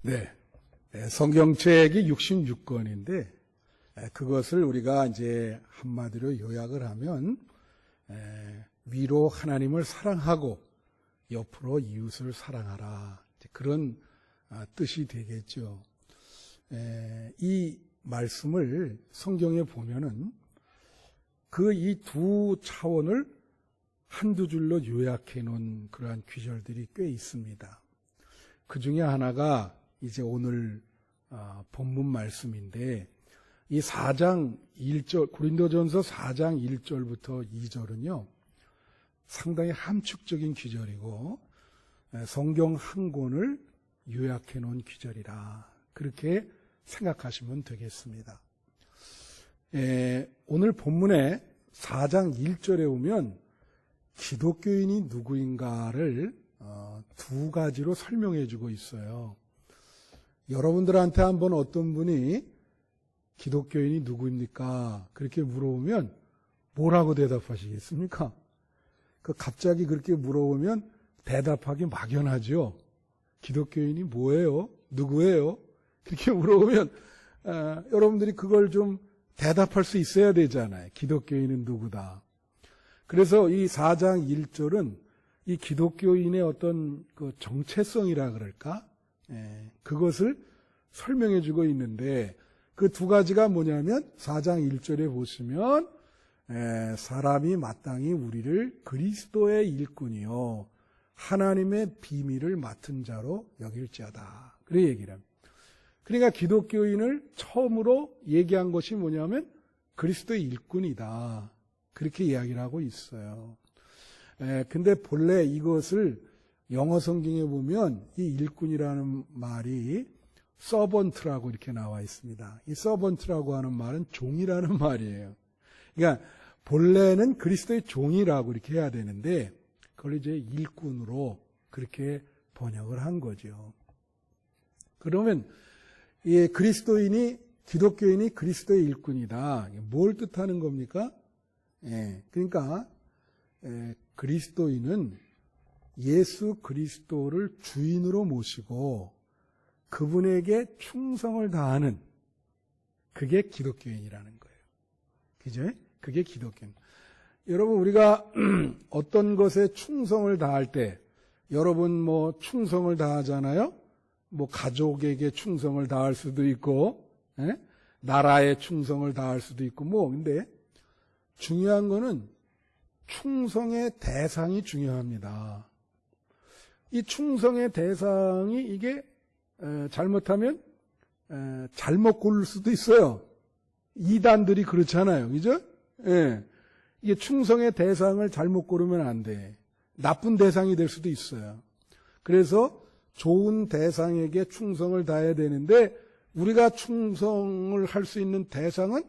네. 성경책이 66권인데, 그것을 우리가 이제 한마디로 요약을 하면, 위로 하나님을 사랑하고, 옆으로 이웃을 사랑하라. 그런 뜻이 되겠죠. 이 말씀을 성경에 보면은, 그 이 두 차원을 한두 줄로 요약해 놓은 그러한 귀절들이 꽤 있습니다. 그 중에 하나가 이제 오늘 본문 말씀인데, 이 4장 1절, 고린도전서 4장 1절부터 2절은요, 상당히 함축적인 귀절이고, 성경 한 권을 요약해 놓은 귀절이라, 그렇게 생각하시면 되겠습니다. 오늘 본문에 4장 1절에 오면 기독교인이 누구인가를 두 가지로 설명해 주고 있어요. 여러분들한테 한번 어떤 분이 기독교인이 누구입니까? 그렇게 물어보면 뭐라고 대답하시겠습니까? 갑자기 그렇게 물어보면 대답하기 막연하죠. 기독교인이 뭐예요? 누구예요? 그렇게 물어보면 여러분들이 그걸 좀 대답할 수 있어야 되잖아요. 기독교인은 누구다. 그래서 이 4장 1절은 이 기독교인의 어떤 그 정체성이라 그럴까? 그것을 설명해 주고 있는데, 그 두 가지가 뭐냐면 4장 1절에 보시면 사람이 마땅히 우리를 그리스도의 일꾼이요 하나님의 비밀을 맡은 자로 여길지어다. 그래 얘기를 합니다. 그러니까 기독교인을 처음으로 얘기한 것이 뭐냐면 그리스도의 일꾼이다. 그렇게 이야기를 하고 있어요. 근데 본래 이것을 영어 성경에 보면 이 일꾼이라는 말이 서번트라고 이렇게 나와 있습니다. 이 서번트라고 하는 말은 종이라는 말이에요. 그러니까 본래는 그리스도의 종이라고 이렇게 해야 되는데 그걸 이제 일꾼으로 그렇게 번역을 한 거죠. 그러면 이 기독교인이 그리스도의 일꾼이다. 뭘 뜻하는 겁니까? 그러니까 그리스도인은 예수 그리스도를 주인으로 모시고 그분에게 충성을 다하는, 그게 기독교인이라는 거예요. 그죠? 그게 기독교인. 여러분, 우리가 어떤 것에 충성을 다할 때, 여러분 뭐 충성을 다하잖아요? 뭐 가족에게 충성을 다할 수도 있고, 나라에 충성을 다할 수도 있고, 근데 중요한 거는 충성의 대상이 중요합니다. 이 충성의 대상이 이게 잘못하면 잘못 고를 수도 있어요. 이단들이 그렇잖아요. 그죠? 이게 충성의 대상을 잘못 고르면 안 돼. 나쁜 대상이 될 수도 있어요. 그래서 좋은 대상에게 충성을 다해야 되는데, 우리가 충성을 할 수 있는 대상은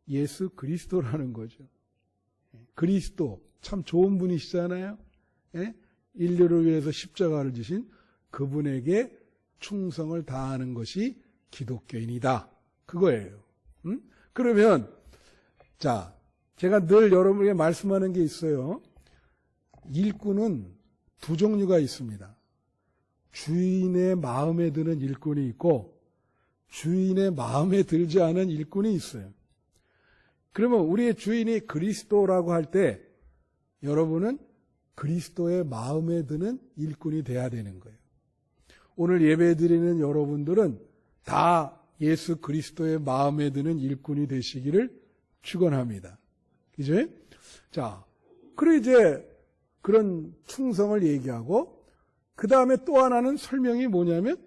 예수 그리스도라는 거죠. 그리스도, 참 좋은 분이시잖아요. 인류를 위해서 십자가를 지신 그분에게 충성을 다하는 것이 기독교인이다. 그거예요. 그러면, 자, 제가 늘 여러분에게 말씀하는 게 있어요. 일꾼은 두 종류가 있습니다. 주인의 마음에 드는 일꾼이 있고, 주인의 마음에 들지 않은 일꾼이 있어요. 그러면 우리의 주인이 그리스도라고 할 때, 여러분은 그리스도의 마음에 드는 일꾼이 돼야 되는 거예요. 오늘 예배 드리는 여러분들은 다 예수 그리스도의 마음에 드는 일꾼이 되시기를 축원합니다. 그죠? 자, 그리고 이제 그런 충성을 얘기하고, 그 다음에 또 하나는 설명이 뭐냐면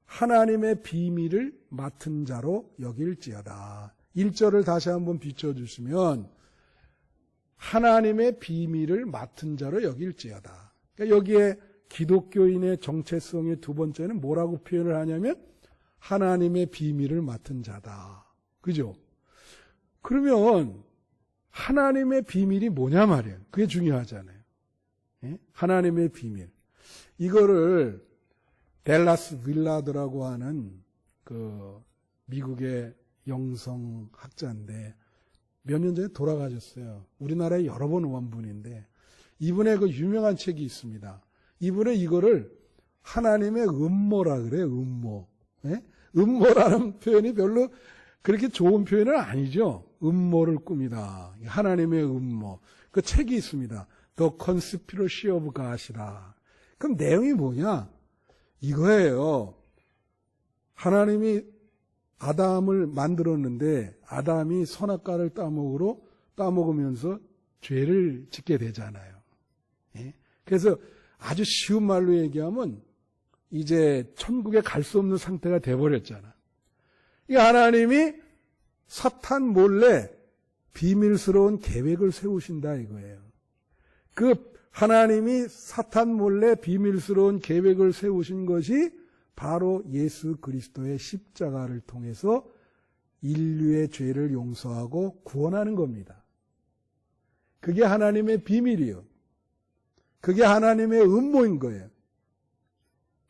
하나님의 비밀을 맡은 자로 여길지어다. 1절을 다시 한번 비춰주시면 하나님의 비밀을 맡은 자로 여길지어다. 그러니까 여기에 기독교인의 정체성의 두 번째는 뭐라고 표현을 하냐면 하나님의 비밀을 맡은 자다. 그죠? 그러면 하나님의 비밀이 뭐냐 말이에요. 그게 중요하잖아요. 하나님의 비밀. 이거를 댈라스 윌라드라고 하는 그 미국의 영성학자인데 몇 년 전에 돌아가셨어요. 우리나라에 여러 번 온 분인데 이분의 그 유명한 책이 있습니다. 이분은 이거를 하나님의 음모라 그래요. 음모. 예? 음모라는 표현이 별로 그렇게 좋은 표현은 아니죠. 음모를 꿉니다. 하나님의 음모. 그 책이 있습니다. The Conspiracy of God이라. 그럼 내용이 뭐냐? 이거예요. 하나님이 아담을 만들었는데 아담이 선악과를 따먹으면서 죄를 짓게 되잖아요. 예? 그래서 아주 쉬운 말로 얘기하면 이제 천국에 갈 수 없는 상태가 돼버렸잖아. 이 하나님이 사탄 몰래 비밀스러운 계획을 세우신다 이거예요. 그 하나님이 사탄 몰래 비밀스러운 계획을 세우신 것이 바로 예수 그리스도의 십자가를 통해서 인류의 죄를 용서하고 구원하는 겁니다. 그게 하나님의 비밀이요. 그게 하나님의 음모인 거예요.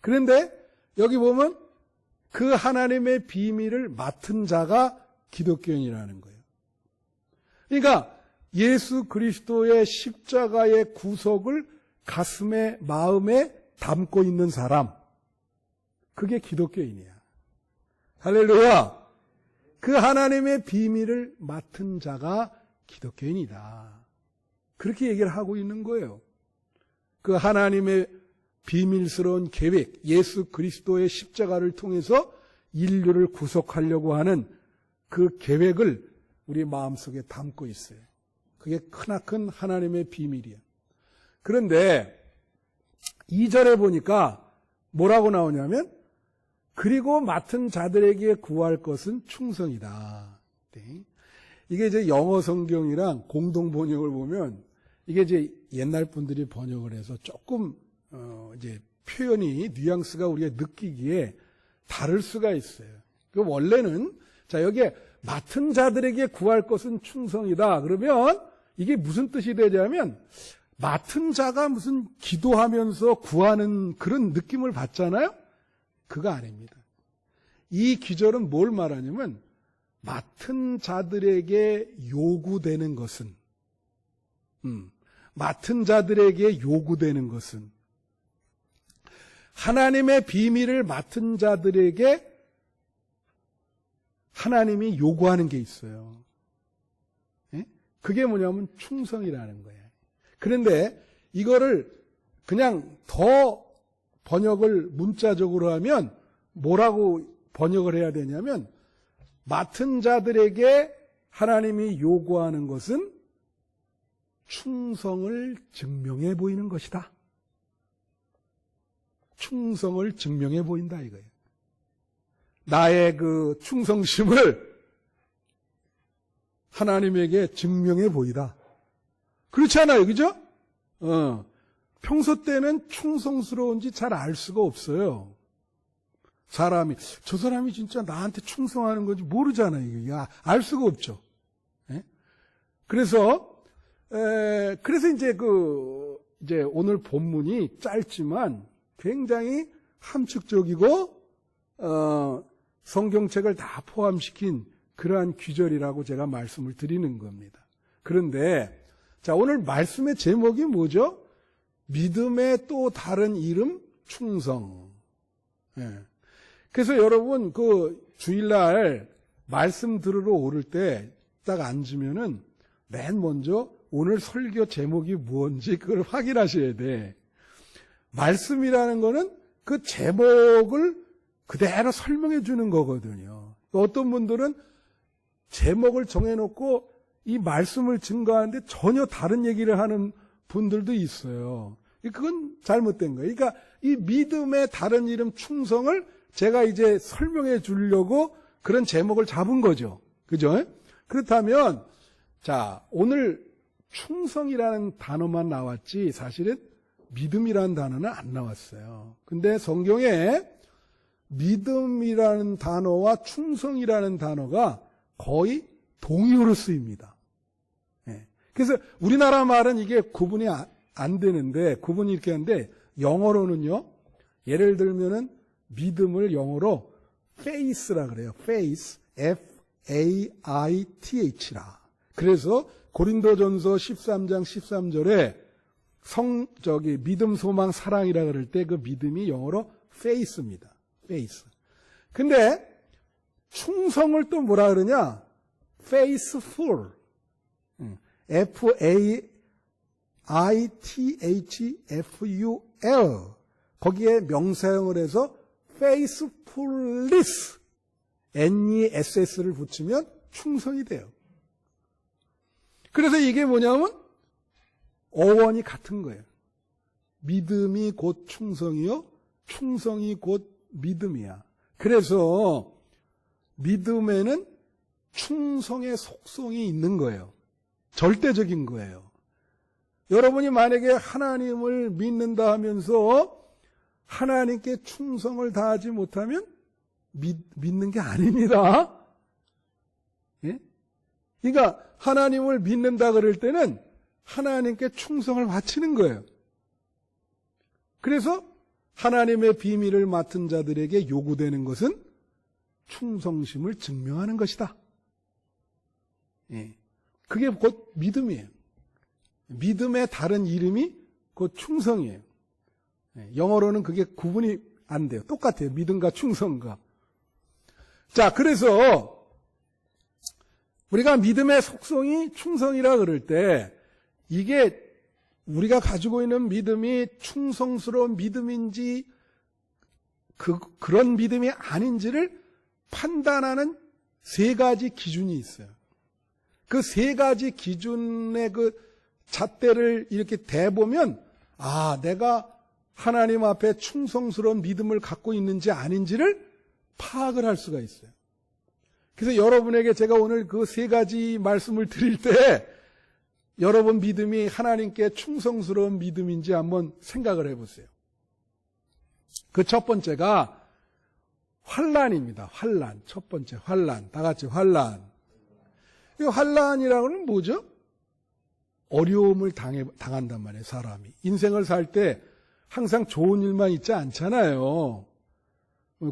그런데 여기 보면 그 하나님의 비밀을 맡은 자가 기독교인이라는 거예요. 그러니까 예수 그리스도의 십자가의 구속을 가슴에 마음에 담고 있는 사람, 그게 기독교인이야. 할렐루야. 그 하나님의 비밀을 맡은 자가 기독교인이다. 그렇게 얘기를 하고 있는 거예요. 그 하나님의 비밀스러운 계획, 예수 그리스도의 십자가를 통해서 인류를 구속하려고 하는 그 계획을 우리 마음속에 담고 있어요. 그게 크나큰 하나님의 비밀이에요. 그런데 2절에 보니까 뭐라고 나오냐면 그리고 맡은 자들에게 구할 것은 충성이다. 이게 이제 영어 성경이랑 공동 번역을 보면 이게 이제 옛날 분들이 번역을 해서 조금 이제 표현이 뉘앙스가 우리가 느끼기에 다를 수가 있어요. 그 원래는 자 여기에 맡은 자들에게 구할 것은 충성이다. 그러면 이게 무슨 뜻이 되냐면 맡은 자가 무슨 기도하면서 구하는 그런 느낌을 받잖아요. 그거 아닙니다. 이 기절은 뭘 말하냐면 맡은 자들에게 요구되는 것은 맡은 자들에게 요구되는 것은 하나님의 비밀을 맡은 자들에게 하나님이 요구하는 게 있어요. 그게 뭐냐면 충성이라는 거예요. 그런데 이거를 그냥 더 번역을 문자적으로 하면 뭐라고 번역을 해야 되냐면 맡은 자들에게 하나님이 요구하는 것은 충성을 증명해 보이는 것이다. 충성을 증명해 보인다 이거예요. 나의 그 충성심을 하나님에게 증명해 보이다. 그렇지 않아요, 그죠? 평소 때는 충성스러운지 잘 알 수가 없어요. 사람이 저 사람이 진짜 나한테 충성하는 건지 모르잖아요. 이게 알 수가 없죠. 예? 그래서 이제 오늘 본문이 짧지만 굉장히 함축적이고 성경책을 다 포함시킨 그러한 귀절이라고 제가 말씀을 드리는 겁니다. 그런데 자 오늘 말씀의 제목이 뭐죠? 믿음의 또 다른 이름 충성. 예. 그래서 여러분 그 주일날 말씀 들으러 오를 때 딱 앉으면은 맨 먼저 오늘 설교 제목이 뭔지 그걸 확인하셔야 돼. 말씀이라는 거는 그 제목을 그대로 설명해 주는 거거든요. 어떤 분들은 제목을 정해놓고 이 말씀을 증거하는데 전혀 다른 얘기를 하는 분들도 있어요. 그건 잘못된 거예요. 그러니까 이 믿음의 다른 이름 충성을 제가 이제 설명해 주려고 그런 제목을 잡은 거죠. 그죠? 그렇다면 자 오늘 충성이라는 단어만 나왔지 사실은 믿음이라는 단어는 안 나왔어요. 근데 성경에 믿음이라는 단어와 충성이라는 단어가 거의 동의어로 쓰입니다. 예. 그래서 우리나라 말은 이게 구분이 안 되는데 구분이 이렇게 하는데 영어로는요. 예를 들면은 믿음을 영어로 faith라 그래요. faith, F-A-I-T-H라. 그래서 고린도전서 13장 13절에 믿음, 소망, 사랑이라 그럴 때 그 믿음이 영어로 faith입니다. faith. 근데 충성을 또 뭐라 그러냐? faithful. F-A-I-T-H-F-U-L. 거기에 명사형을 해서 faithfulness. N-E-S-S를 붙이면 충성이 돼요. 그래서 이게 뭐냐면 어원이 같은 거예요. 믿음이 곧 충성이요. 충성이 곧 믿음이야. 그래서 믿음에는 충성의 속성이 있는 거예요. 절대적인 거예요. 여러분이 만약에 하나님을 믿는다 하면서 하나님께 충성을 다하지 못하면 믿는 게 아닙니다. 예? 그러니까 하나님을 믿는다 그럴 때는 하나님께 충성을 바치는 거예요. 그래서 하나님의 비밀을 맡은 자들에게 요구되는 것은 충성심을 증명하는 것이다. 예. 그게 곧 믿음이에요. 믿음의 다른 이름이 곧 충성이에요. 예. 영어로는 그게 구분이 안 돼요. 똑같아요. 믿음과 충성과. 자, 그래서 우리가 믿음의 속성이 충성이라 그럴 때 이게 우리가 가지고 있는 믿음이 충성스러운 믿음인지 그런 믿음이 아닌지를 판단하는 세 가지 기준이 있어요. 그 세 가지 기준의 그 잣대를 이렇게 대보면 내가 하나님 앞에 충성스러운 믿음을 갖고 있는지 아닌지를 파악을 할 수가 있어요. 그래서 여러분에게 제가 오늘 그 세 가지 말씀을 드릴 때 여러분 믿음이 하나님께 충성스러운 믿음인지 한번 생각을 해보세요. 그 첫 번째가 환난입니다. 환난. 첫 번째 환난. 다 같이 환난. 이 환난이라고는 뭐죠? 어려움을 당한단 말이에요. 사람이. 인생을 살 때 항상 좋은 일만 있지 않잖아요.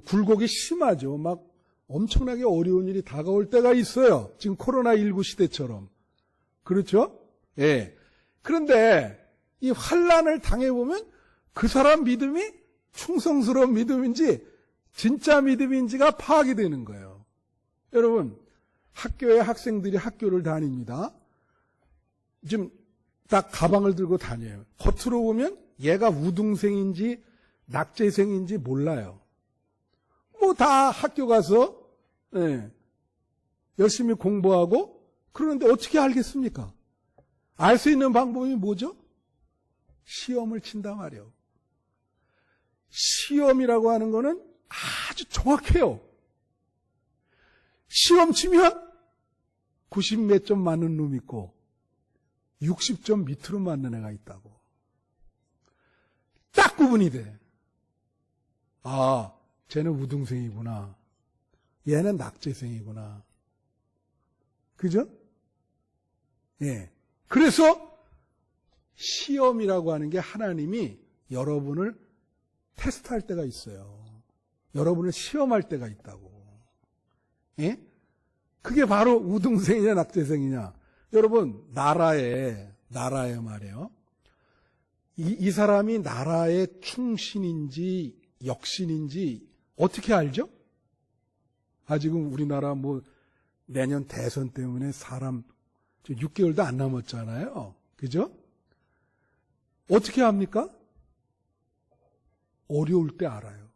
굴곡이 심하죠. 막 엄청나게 어려운 일이 다가올 때가 있어요. 지금 코로나19 시대처럼. 그렇죠? 예. 그런데 이 환난을 당해보면 그 사람 믿음이 충성스러운 믿음인지 진짜 믿음인지가 파악이 되는 거예요. 여러분, 학교에 학생들이 학교를 다닙니다. 지금 딱 가방을 들고 다녀요. 겉으로 보면 얘가 우등생인지 낙제생인지 몰라요. 뭐 다 학교 가서 열심히 공부하고 그러는데 어떻게 알겠습니까? 알 수 있는 방법이 뭐죠? 시험을 친단 말이에요. 시험이라고 하는 거는 아주 정확해요. 시험 치면 90 몇 점 맞는 놈 있고 60점 밑으로 맞는 애가 있다고. 딱 구분이 돼. 쟤는 우등생이구나. 얘는 낙제생이구나. 그죠? 예. 그래서 시험이라고 하는 게 하나님이 여러분을 테스트할 때가 있어요. 여러분을 시험할 때가 있다고. 예? 그게 바로 우등생이냐 낙제생이냐. 여러분 나라에 말이에요. 이 사람이 나라의 충신인지 역신인지 어떻게 알죠? 지금 우리나라 내년 대선 때문에 사람 6개월도 안 남았잖아요. 그죠? 어떻게 합니까? 어려울 때 알아요.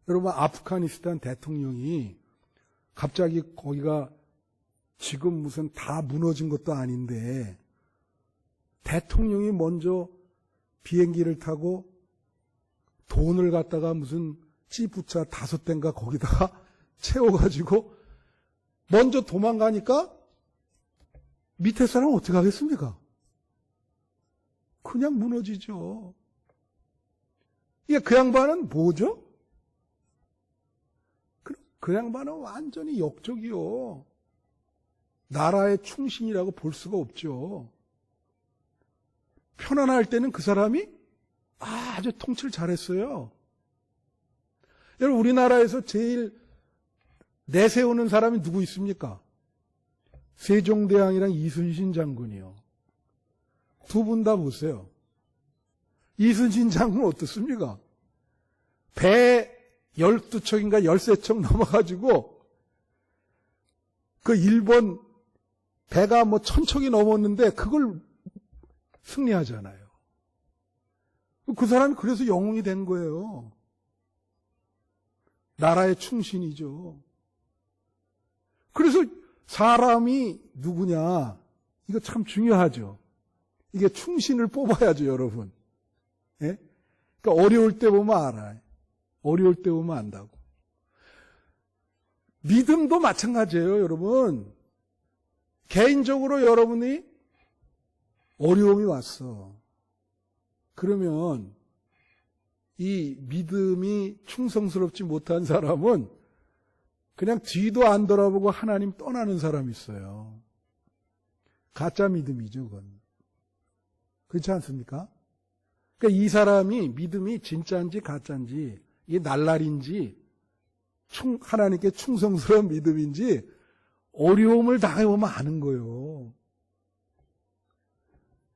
여러분 아프가니스탄 대통령이 갑자기 거기가 지금 무슨 다 무너진 것도 아닌데 대통령이 먼저 비행기를 타고 돈을 갖다가 무슨 찌부차 5대인가 거기다가 채워가지고 먼저 도망가니까 밑에 사람은 어떻게 하겠습니까? 그냥 무너지죠. 그 양반은 뭐죠? 그 양반은 완전히 역적이요. 나라의 충신이라고 볼 수가 없죠. 편안할 때는 그 사람이 아주 통치를 잘했어요. 여러분 우리나라에서 제일 내세우는 사람이 누구 있습니까? 세종대왕이랑 이순신 장군이요. 두 분 다 보세요. 이순신 장군 어떻습니까? 배 12척인가 13척 넘어가지고 그 일본 배가 뭐 1000척이 넘었는데 그걸 승리하잖아요. 그 사람이 그래서 영웅이 된 거예요. 나라의 충신이죠. 그래서 사람이 누구냐, 이거 참 중요하죠. 이게 충신을 뽑아야죠, 여러분. 예? 그러니까 어려울 때 보면 알아요. 어려울 때 보면 안다고. 믿음도 마찬가지예요, 여러분. 개인적으로 여러분이 어려움이 왔어. 그러면 이 믿음이 충성스럽지 못한 사람은 그냥 뒤도 안 돌아보고 하나님 떠나는 사람이 있어요. 가짜 믿음이죠, 그건. 그렇지 않습니까? 그러니까 이 사람이 믿음이 진짜인지 가짜인지, 이게 날라리인지, 하나님께 충성스러운 믿음인지 어려움을 당해보면 아는 거예요.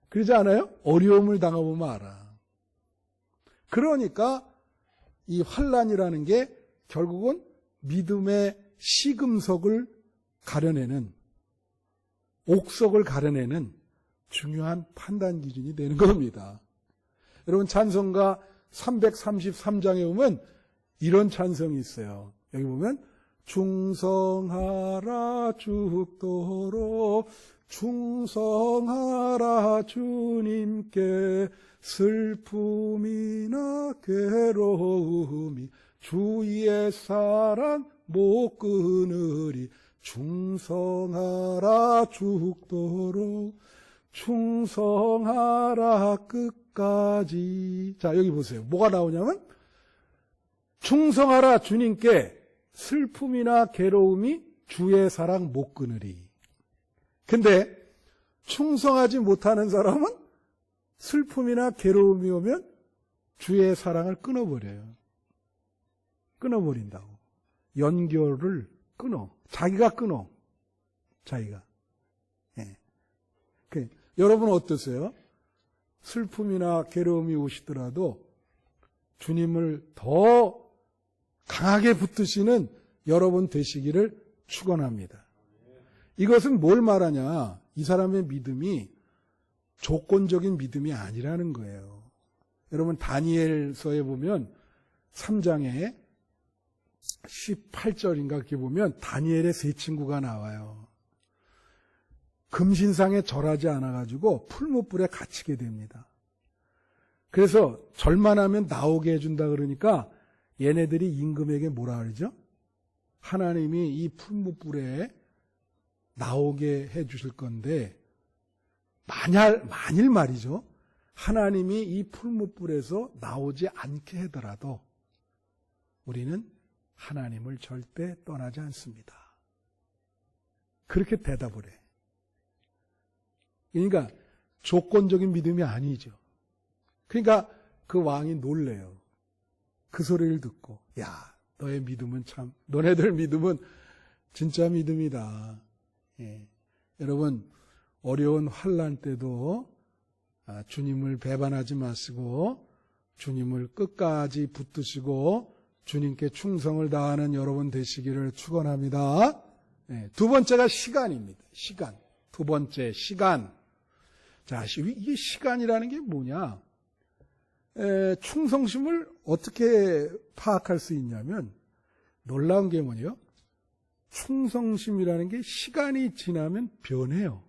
그러지 않아요? 어려움을 당해보면 알아. 그러니까 이 환난이라는 게 결국은 믿음의 시금석을 가려내는, 옥석을 가려내는 중요한 판단 기준이 되는 겁니다. 여러분, 찬송가 333장에 보면 이런 찬송이 있어요. 여기 보면 충성하라 죽도록 충성하라 주님께 슬픔이나 괴로움이 주의 사랑 못 끊으리 충성하라 죽도록 충성하라 끝까지. 자, 여기 보세요. 뭐가 나오냐면 충성하라 주님께 슬픔이나 괴로움이 주의 사랑 못 끊으리. 근데 충성하지 못하는 사람은 슬픔이나 괴로움이 오면 주의 사랑을 끊어버려요. 끊어버린다고. 연결을 끊어. 자기가 끊어. 자기가. 예. 여러분 어떠세요? 슬픔이나 괴로움이 오시더라도 주님을 더 강하게 붙드시는 여러분 되시기를 축원합니다. 이것은 뭘 말하냐? 이 사람의 믿음이 조건적인 믿음이 아니라는 거예요. 여러분 다니엘서에 보면 3장에 18절인가 그렇게 보면 다니엘의 세 친구가 나와요. 금신상에 절하지 않아가지고 풀무불에 갇히게 됩니다. 그래서 절만 하면 나오게 해준다 그러니까 얘네들이 임금에게 뭐라 그러죠? 하나님이 이 풀무불에 나오게 해주실 건데 만일 말이죠. 하나님이 이 풀무불에서 나오지 않게 하더라도 우리는 하나님을 절대 떠나지 않습니다. 그렇게 대답을 해. 그러니까 조건적인 믿음이 아니죠. 그러니까 그 왕이 놀래요. 그 소리를 듣고 야, 너의 믿음은 참, 너네들 믿음은 진짜 믿음이다. 예. 여러분 어려운 환난 때도 주님을 배반하지 마시고 주님을 끝까지 붙드시고 주님께 충성을 다하는 여러분 되시기를 축원합니다. 예. 두 번째가 시간입니다. 시간. 두 번째 시간. 자, 이게 시간이라는 게 뭐냐? 충성심을 어떻게 파악할 수 있냐면 놀라운 게 뭐냐? 충성심이라는 게 시간이 지나면 변해요.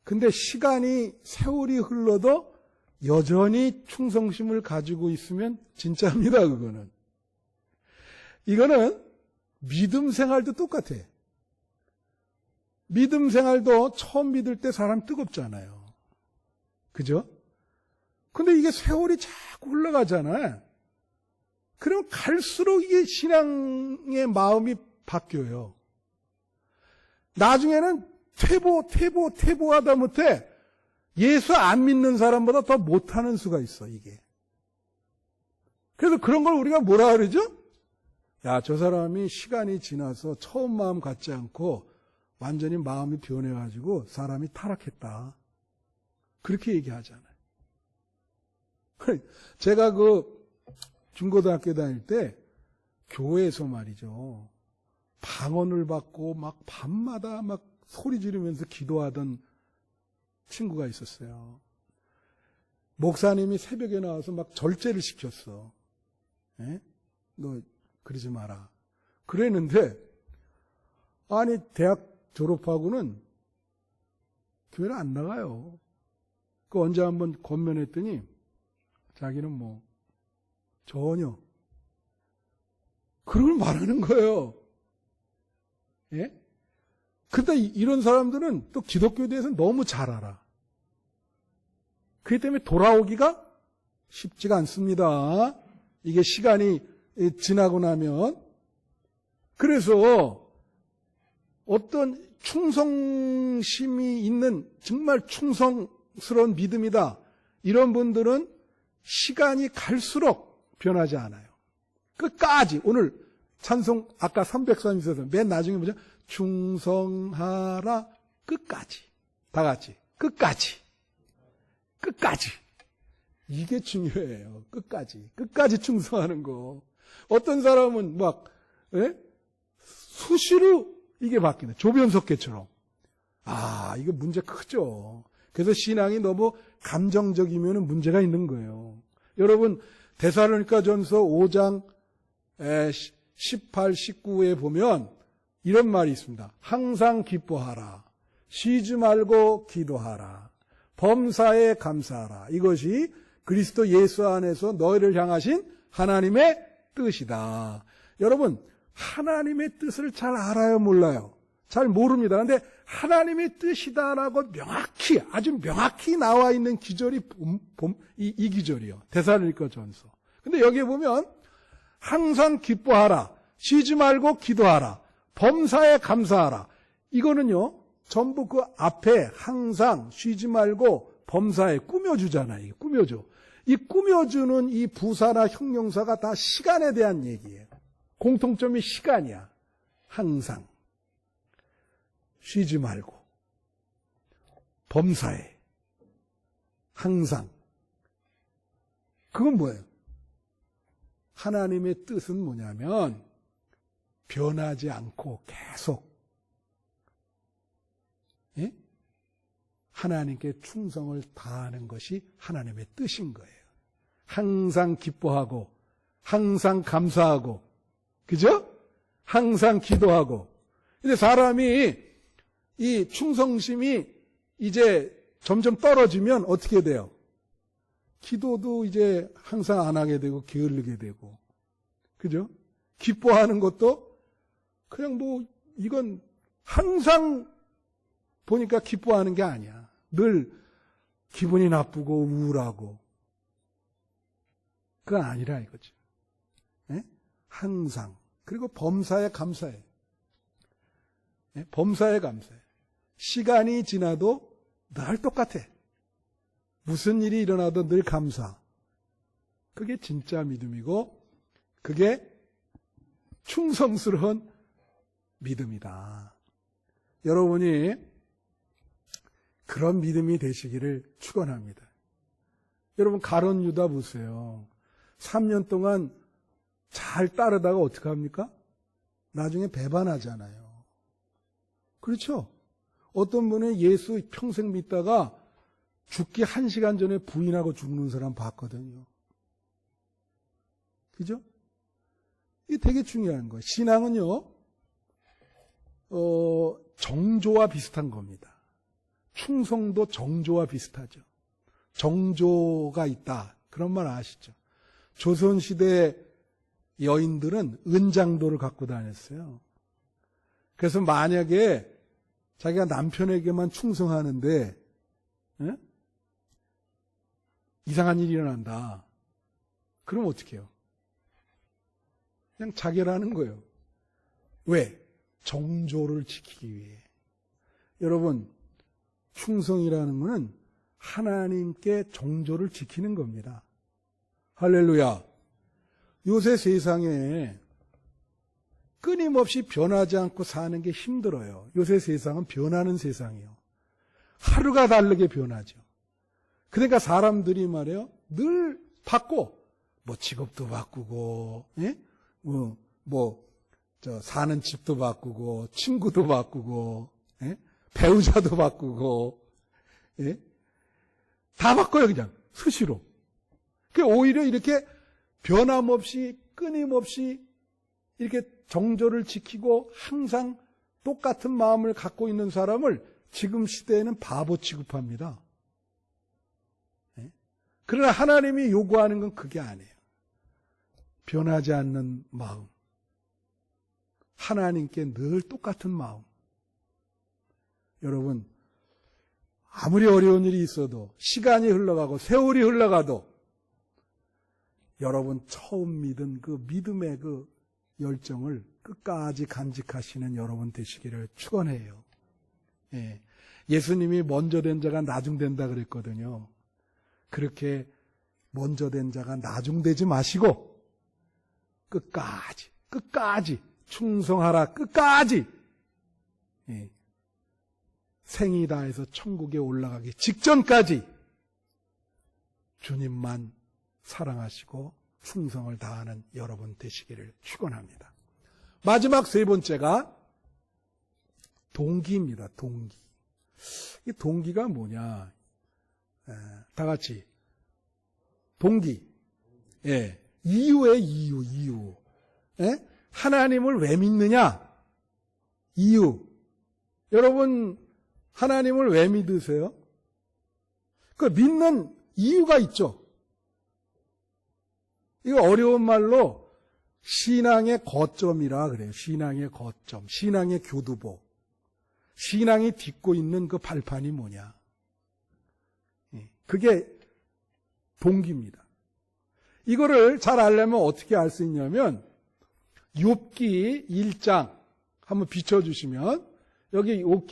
근데 세월이 흘러도 여전히 충성심을 가지고 있으면 진짜입니다, 그거는. 이거는 믿음 생활도 똑같아. 믿음 생활도 처음 믿을 때 사람 뜨겁잖아요. 그죠? 근데 이게 세월이 자꾸 흘러가잖아요. 그럼 갈수록 이게 신앙의 마음이 바뀌어요. 나중에는 퇴보하다 못해 예수 안 믿는 사람보다 더 못하는 수가 있어, 이게. 그래서 그런 걸 우리가 뭐라 그러죠? 야, 저 사람이 시간이 지나서 처음 마음 같지 않고 완전히 마음이 변해가지고 사람이 타락했다. 그렇게 얘기하잖아요. 제가 중고등학교 다닐 때 교회에서 말이죠. 방언을 받고 막 밤마다 막 소리 지르면서 기도하던 친구가 있었어요. 목사님이 새벽에 나와서 막 절제를 시켰어. 에? 너 그러지 마라. 그랬는데 아니 대학 졸업하고는 교회를 안 나가요. 그 언제 한번 권면했더니 자기는 뭐 전혀 그런 걸 말하는 거예요. 예? 근데 이런 사람들은 또 기독교에 대해서 너무 잘 알아. 그렇기 때문에 돌아오기가 쉽지가 않습니다. 이게 시간이 지나고 나면. 그래서 어떤 충성심이 있는 정말 충성스러운 믿음이다. 이런 분들은 시간이 갈수록 변하지 않아요. 끝까지 오늘 찬송 아까 303 있어서 맨 나중에 뭐죠? 충성하라 끝까지. 다 같이 끝까지. 끝까지. 이게 중요해요. 끝까지. 끝까지 충성하는 거. 어떤 사람은 막 수시로 이게 바뀌네. 조변석계처럼. 이거 문제 크죠. 그래서 신앙이 너무 감정적이면 문제가 있는 거예요. 여러분 데살로니가전서 5장 18, 19에 보면 이런 말이 있습니다. 항상 기뻐하라. 쉬지 말고 기도하라. 범사에 감사하라. 이것이 그리스도 예수 안에서 너희를 향하신 하나님의 뜻이다. 여러분 하나님의 뜻을 잘 알아요, 몰라요? 잘 모릅니다. 그런데 하나님의 뜻이다라고 명확히, 아주 명확히 나와 있는 기절이 이 기절이요. 데살로니가전서. 근데 여기에 보면 항상 기뻐하라. 쉬지 말고 기도하라. 범사에 감사하라. 이거는요, 전부 그 앞에 항상 쉬지 말고 범사에 꾸며주잖아요. 꾸며줘. 이 꾸며주는 이 부사나 형용사가 다 시간에 대한 얘기예요. 공통점이 시간이야. 항상. 쉬지 말고. 범사에. 항상. 그건 뭐예요? 하나님의 뜻은 뭐냐면 변하지 않고 계속 하나님께 충성을 다하는 것이 하나님의 뜻인 거예요. 항상 기뻐하고 항상 감사하고 그죠? 항상 기도하고. 근데 사람이 이 충성심이 이제 점점 떨어지면 어떻게 돼요? 기도도 이제 항상 안 하게 되고 게을르게 되고. 그죠? 기뻐하는 것도 그냥 이건 항상 보니까 기뻐하는 게 아니야. 늘 기분이 나쁘고 우울하고. 그건 아니라 이거죠. 네? 항상. 그리고 범사에 감사해. 네? 범사에 감사해. 시간이 지나도 늘 똑같아. 무슨 일이 일어나도 늘 감사. 그게 진짜 믿음이고 그게 충성스러운 믿음이다. 여러분이 그런 믿음이 되시기를 축원합니다. 여러분 가룟 유다 보세요. 3년 동안 잘 따르다가 어떻게 합니까? 나중에 배반하잖아요. 그렇죠? 어떤 분은 예수 평생 믿다가 죽기 1시간 전에 부인하고 죽는 사람 봤거든요. 그죠? 이게 되게 중요한 거예요. 신앙은요, 정조와 비슷한 겁니다. 충성도 정조와 비슷하죠. 정조가 있다. 그런 말 아시죠? 조선시대 여인들은 은장도를 갖고 다녔어요. 그래서 만약에 자기가 남편에게만 충성하는데 이상한 일이 일어난다. 그럼 어떻게 해요? 그냥 자결하는 거예요. 왜? 정조를 지키기 위해. 여러분, 충성이라는 것은 하나님께 정조를 지키는 겁니다. 할렐루야. 요새 세상에 끊임없이 변하지 않고 사는 게 힘들어요. 요새 세상은 변하는 세상이에요. 하루가 다르게 변하죠. 그러니까 사람들이 말이에요. 늘 바꿔. 뭐 직업도 바꾸고, 예? 사는 집도 바꾸고, 친구도 바꾸고, 예? 배우자도 바꾸고, 예? 다 바꿔요, 그냥. 수시로. 오히려 이렇게 변함없이, 끊임없이 이렇게 정조를 지키고 항상 똑같은 마음을 갖고 있는 사람을 지금 시대에는 바보 취급합니다. 예? 그러나 하나님이 요구하는 건 그게 아니에요. 변하지 않는 마음. 하나님께 늘 똑같은 마음. 여러분, 아무리 어려운 일이 있어도, 시간이 흘러가고 세월이 흘러가도 여러분 처음 믿은 그 믿음의 그 열정을 끝까지 간직하시는 여러분 되시기를 축원해요. 예. 예수님이 먼저 된 자가 나중된다 그랬거든요. 그렇게 먼저 된 자가 나중되지 마시고 끝까지 충성하라. 끝까지 생이 다해서 천국에 올라가기 직전까지 주님만 사랑하시고 충성을 다하는 여러분 되시기를 축원합니다. 마지막 세 번째가 동기입니다. 동기. 이 동기가 뭐냐? 다 같이 동기. 예. 이유의 이유. 예? 하나님을 왜 믿느냐? 이유. 여러분 하나님을 왜 믿으세요? 그 믿는 이유가 있죠. 이거 어려운 말로 신앙의 거점이라 그래요. 신앙의 거점, 신앙의 교두보. 신앙이 딛고 있는 그 발판이 뭐냐? 그게 동기입니다. 이거를 잘 알려면 어떻게 알 수 있냐면 욥기 1장 한번 비춰주시면 여기 욥기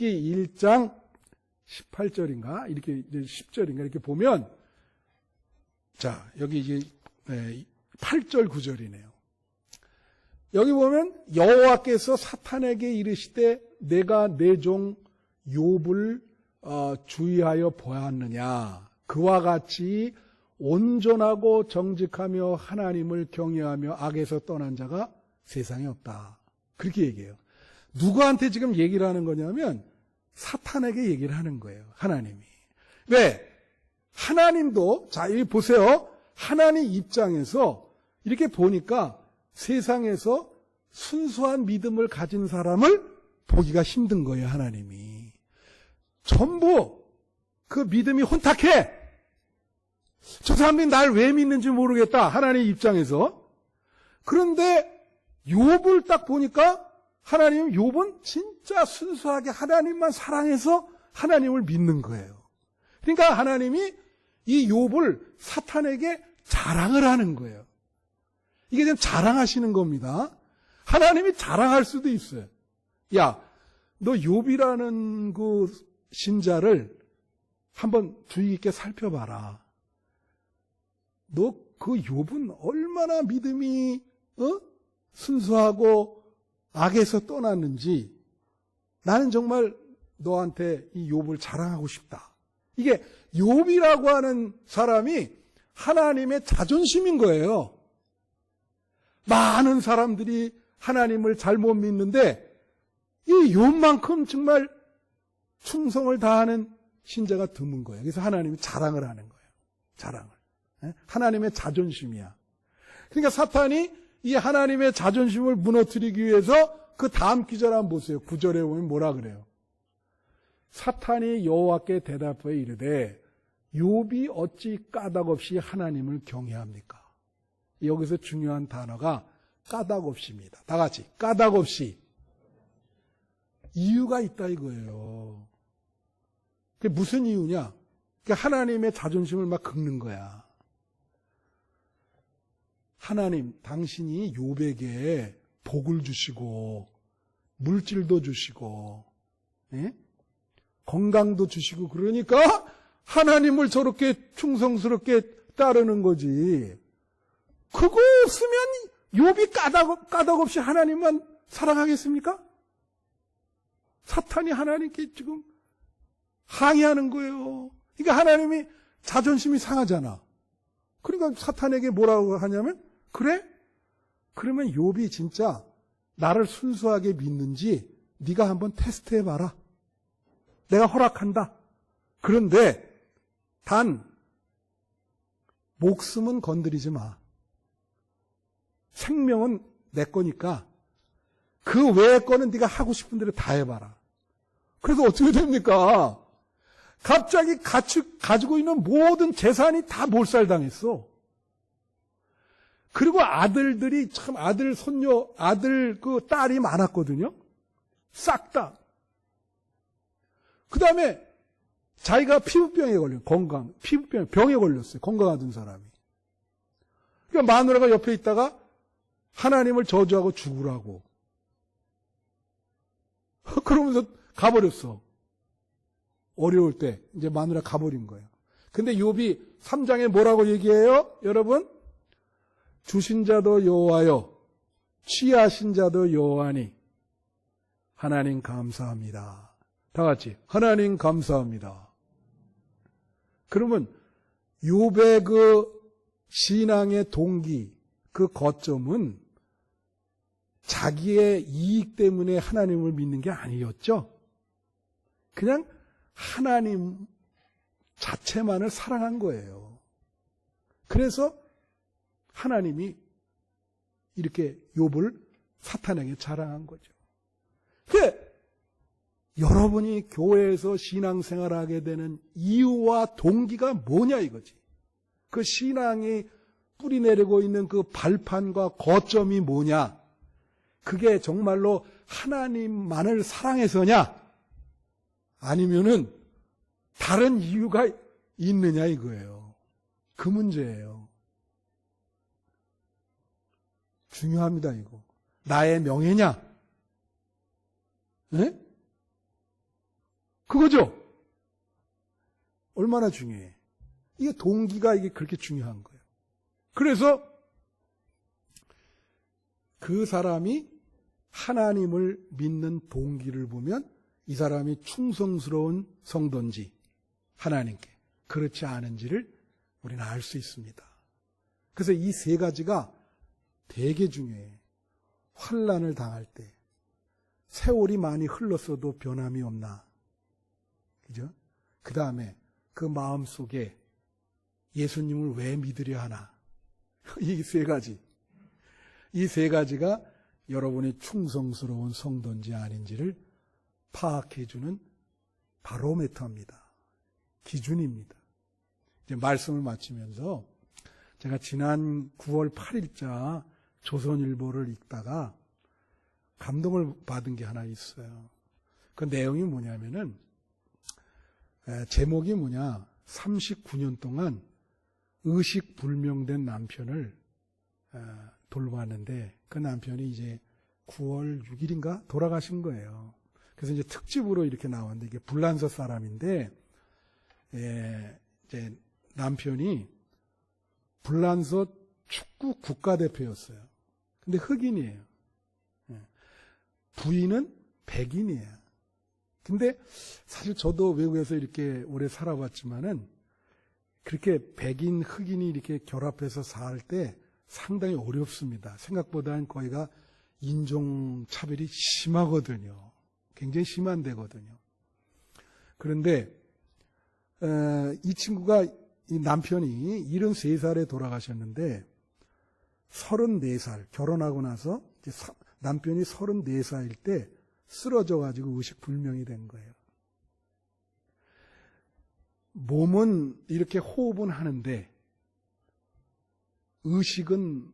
1장 18절인가 이렇게 10절인가 이렇게 보면 자 여기 이제 8절 9절이네요. 여기 보면 여호와께서 사탄에게 이르시되 내가 내 종 욥을 주의하여 보았느냐. 그와 같이 온전하고 정직하며 하나님을 경외하며 악에서 떠난 자가 세상에 없다. 그렇게 얘기해요. 누구한테 지금 얘기를 하는 거냐면 사탄에게 얘기를 하는 거예요. 하나님이. 왜? 하나님도 자 여기 보세요. 하나님 입장에서 이렇게 보니까 세상에서 순수한 믿음을 가진 사람을 보기가 힘든 거예요. 하나님이. 전부 그 믿음이 혼탁해. 저 사람들이 날 왜 믿는지 모르겠다. 하나님 입장에서. 그런데 욥을 딱 보니까 하나님 욥은 진짜 순수하게 하나님만 사랑해서 하나님을 믿는 거예요. 그러니까 하나님이 이 욥을 사탄에게 자랑을 하는 거예요. 이게 지금 자랑하시는 겁니다. 하나님이 자랑할 수도 있어요. 야, 너 욥이라는 그 신자를 한번 주의 깊게 살펴봐라. 너 그 욥은 얼마나 믿음이 순수하고 악에서 떠났는지 나는 정말 너한테 이 욥을 자랑하고 싶다. 이게 욥이라고 하는 사람이 하나님의 자존심인 거예요. 많은 사람들이 하나님을 잘못 믿는데 이 욥만큼 정말 충성을 다하는 신자가 드문 거예요. 그래서 하나님이 자랑을 하는 거예요. 자랑을. 하나님의 자존심이야. 그러니까 사탄이 이 하나님의 자존심을 무너뜨리기 위해서 그 다음 기절 한번 보세요. 9절에 보면 뭐라 그래요? 사탄이 여호와께 대답하여 이르되 욥이 어찌 까닭없이 하나님을 경외합니까? 여기서 중요한 단어가 까닭없이입니다. 다 같이 까닭없이. 이유가 있다 이거예요. 그게 무슨 이유냐? 그게 하나님의 자존심을 막 긁는 거야. 하나님, 당신이 욥에게 복을 주시고 물질도 주시고 건강도 주시고 그러니까 하나님을 저렇게 충성스럽게 따르는 거지. 그거 없으면 욥이 까닭 없이 하나님만 사랑하겠습니까? 사탄이 하나님께 지금 항의하는 거예요. 그러니까 하나님이 자존심이 상하잖아. 그러니까 사탄에게 뭐라고 하냐면, 그래? 그러면 욥이 진짜 나를 순수하게 믿는지 네가 한번 테스트해봐라. 내가 허락한다. 그런데 단 목숨은 건드리지 마. 생명은 내 거니까 그 외의 거는 네가 하고 싶은 대로 다 해봐라. 그래서 어떻게 됩니까? 갑자기 가지고 있는 모든 재산이 다 몰살당했어. 그리고 아들들이 참 아들, 손녀, 아들, 딸이 많았거든요. 싹 다. 그 다음에 자기가 피부병에 병에 걸렸어요. 건강하던 사람이. 그러니까 마누라가 옆에 있다가 하나님을 저주하고 죽으라고. 그러면서 가버렸어. 어려울 때 이제 마누라 가버린 거예요. 근데 욥이 3장에 뭐라고 얘기해요? 여러분, 주신 자도 여호와요, 취하신 자도 여호와니 하나님 감사합니다. 다 같이 하나님 감사합니다. 그러면 욥의 그 신앙의 동기, 그 거점은 자기의 이익 때문에 하나님을 믿는 게 아니었죠. 그냥 하나님 자체만을 사랑한 거예요. 그래서 하나님이 이렇게 욥을 사탄에게 자랑한 거죠. 여러분이 교회에서 신앙생활을 하게 되는 이유와 동기가 뭐냐 이거지. 그 신앙이 뿌리내리고 있는 그 발판과 거점이 뭐냐. 그게 정말로 하나님만을 사랑해서냐, 아니면은 다른 이유가 있느냐 이거예요. 그 문제예요. 중요합니다 이거. 나의 명예냐? 네? 그거죠? 얼마나 중요해. 이게 동기가 이게 그렇게 중요한 거예요. 그래서 그 사람이 하나님을 믿는 동기를 보면 이 사람이 충성스러운 성도인지 하나님께 그렇지 않은지를 우리는 알 수 있습니다. 그래서 이 세 가지가 되게 중요해. 환난을 당할 때 세월이 많이 흘렀어도 변함이 없나? 그죠? 그 다음에 그 마음 속에 예수님을 왜 믿으려 하나? 이 세 가지. 이 세 가지가 여러분이 충성스러운 성도인지 아닌지를 파악해주는 바로메터입니다. 기준입니다. 이제 말씀을 마치면서 제가 지난 9월 8일자 조선일보를 읽다가 감동을 받은 게 하나 있어요. 그 내용이 뭐냐면은, 제목이 뭐냐, 39년 동안 의식불명된 남편을 돌봤는데 그 남편이 이제 9월 6일인가 돌아가신 거예요. 그래서 이제 특집으로 이렇게 나왔는데, 이게 불란서 사람인데, 이제 남편이 불란서 축구 국가대표였어요. 근데 흑인이에요. 부인은 백인이에요. 근데 사실 저도 외국에서 이렇게 오래 살아봤지만은 그렇게 백인, 흑인이 이렇게 결합해서 살 때 상당히 어렵습니다. 생각보다는 거기가 인종차별이 심하거든요. 굉장히 심한 데거든요. 그런데 이 친구가, 이 남편이 73살에 돌아가셨는데 34살 결혼하고 나서 이제 남편이 34살일 때 쓰러져가지고 의식불명이 된 거예요. 몸은 이렇게 호흡은 하는데 의식은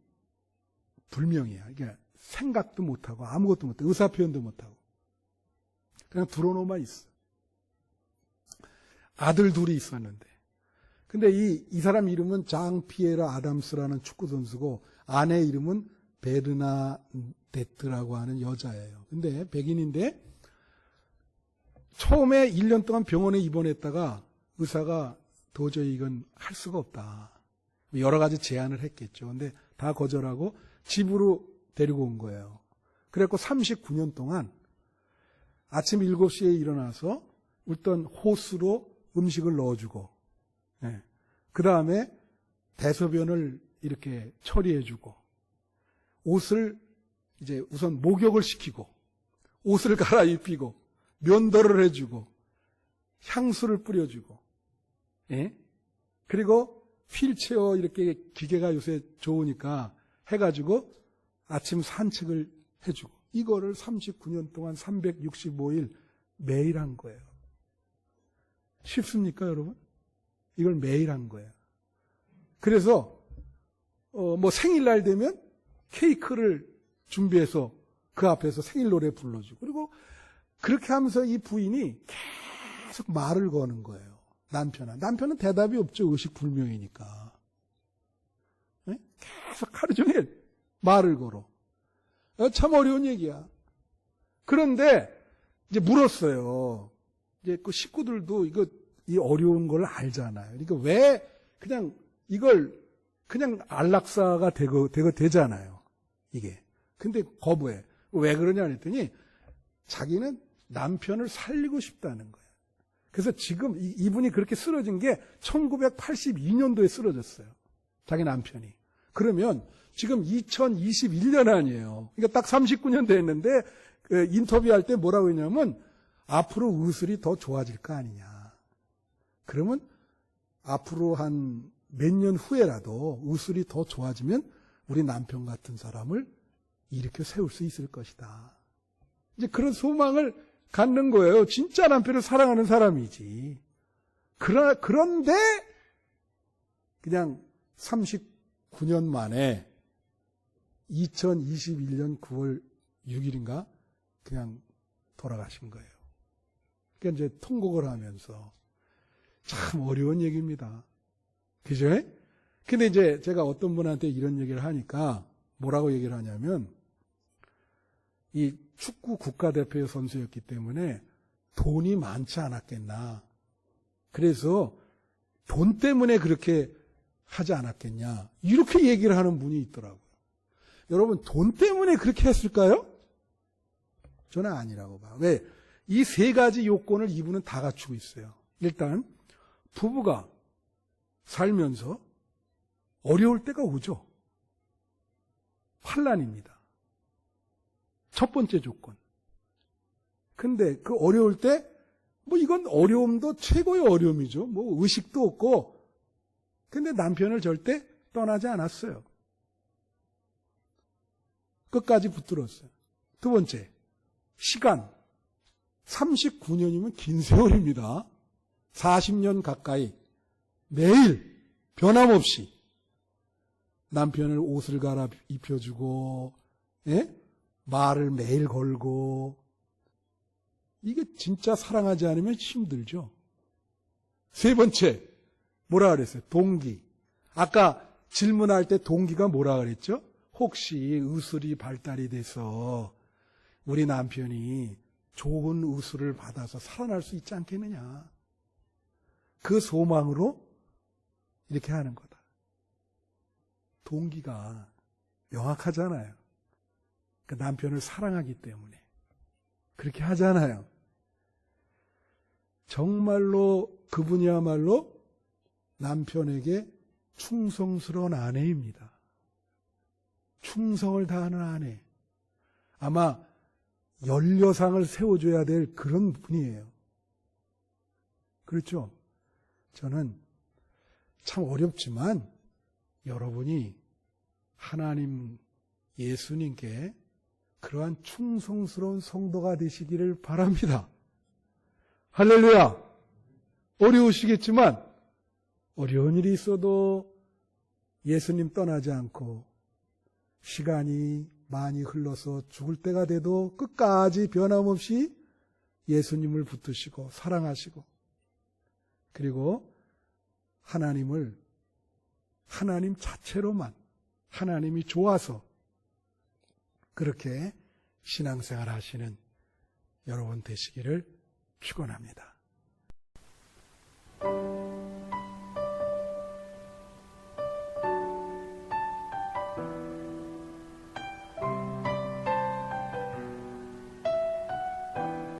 불명이야. 그러니까 생각도 못하고 아무것도 못하고 의사표현도 못하고 그냥 드러놓만 있어. 아들 둘이 있었는데, 근데 이 사람 이름은 장 피에라 아담스라는 축구 선수고 아내 이름은 베르나데트라고 하는 여자예요. 근데 백인인데 처음에 1년 동안 병원에 입원했다가 의사가 도저히 이건 할 수가 없다, 여러 가지 제안을 했겠죠. 근데 다 거절하고 집으로 데리고 온 거예요. 그래갖고 39년 동안 아침 7시에 일어나서 일단 호스로 음식을 넣어주고, 그 다음에 대소변을 이렇게 처리해주고, 옷을 이제 우선 목욕을 시키고, 옷을 갈아입히고, 면도를 해주고, 향수를 뿌려주고, 예? 그리고 휠체어 이렇게 기계가 요새 좋으니까 해가지고 아침 산책을 해주고, 이거를 39년 동안 365일 매일 한 거예요. 쉽습니까, 여러분? 이걸 매일 한 거예요. 그래서 뭐 생일날 되면 케이크를 준비해서 그 앞에서 생일 노래 불러주고, 그리고 그렇게 하면서 이 부인이 계속 말을 거는 거예요. 남편은 대답이 없죠. 의식불명이니까. 네? 계속 하루 종일 말을 걸어. 참 어려운 얘기야. 그런데 이제 물었어요. 이제 그 식구들도 이 어려운 걸 알잖아요. 그러니까 왜 그냥 이걸 그냥 안락사가 되잖아요. 이게. 근데 거부해. 왜 그러냐 했더니 자기는 남편을 살리고 싶다는 거예요. 그래서 지금 이분이 그렇게 쓰러진 게 1982년도에 쓰러졌어요. 자기 남편이. 그러면 지금 2021년 아니에요. 그러니까 딱 39년 됐는데 인터뷰할 때 뭐라고 했냐면 앞으로 의술이 더 좋아질 거 아니냐. 그러면 앞으로 한 몇 년 후에라도 의술이 더 좋아지면 우리 남편 같은 사람을 일으켜 세울 수 있을 것이다. 이제 그런 소망을 갖는 거예요. 진짜 남편을 사랑하는 사람이지. 그런데 그냥 39년 만에 2021년 9월 6일인가 그냥 돌아가신 거예요. 그러니까 이제 통곡을 하면서 참 어려운 얘기입니다. 그죠? 근데 이제 제가 어떤 분한테 이런 얘기를 하니까 뭐라고 얘기를 하냐면 이 축구 국가대표 선수였기 때문에 돈이 많지 않았겠나. 그래서 돈 때문에 그렇게 하지 않았겠냐. 이렇게 얘기를 하는 분이 있더라고요. 여러분, 돈 때문에 그렇게 했을까요? 저는 아니라고 봐요. 왜? 이 세 가지 요건을 이분은 다 갖추고 있어요. 일단 부부가 살면서 어려울 때가 오죠. 환난입니다. 첫 번째 조건. 근데 그 어려울 때, 뭐 이건 어려움도 최고의 어려움이죠. 뭐 의식도 없고. 근데 남편을 절대 떠나지 않았어요. 끝까지 붙들었어요. 두 번째, 시간. 39년이면 긴 세월입니다. 40년 가까이 매일 변함없이 남편을 옷을 갈아입혀주고, 예? 말을 매일 걸고. 이게 진짜 사랑하지 않으면 힘들죠. 세 번째, 뭐라 그랬어요? 동기. 아까 질문할 때 동기가 뭐라 그랬죠? 혹시 의술이 발달이 돼서 우리 남편이 좋은 의술을 받아서 살아날 수 있지 않겠느냐. 그 소망으로 이렇게 하는 거다. 동기가 명확하잖아요. 그 남편을 사랑하기 때문에 그렇게 하잖아요. 정말로 그분이야말로 남편에게 충성스러운 아내입니다. 충성을 다하는 아내. 아마 연려상을 세워줘야 될 그런 분이에요. 그렇죠? 저는 참 어렵지만 여러분이 하나님 예수님께 그러한 충성스러운 성도가 되시기를 바랍니다. 할렐루야! 어려우시겠지만 어려운 일이 있어도 예수님 떠나지 않고 시간이 많이 흘러서 죽을 때가 돼도 끝까지 변함없이 예수님을 붙드시고 사랑하시고 그리고 하나님을 하나님 자체로만 하나님이 좋아서 그렇게 신앙생활 하시는 여러분 되시기를 축원합니다.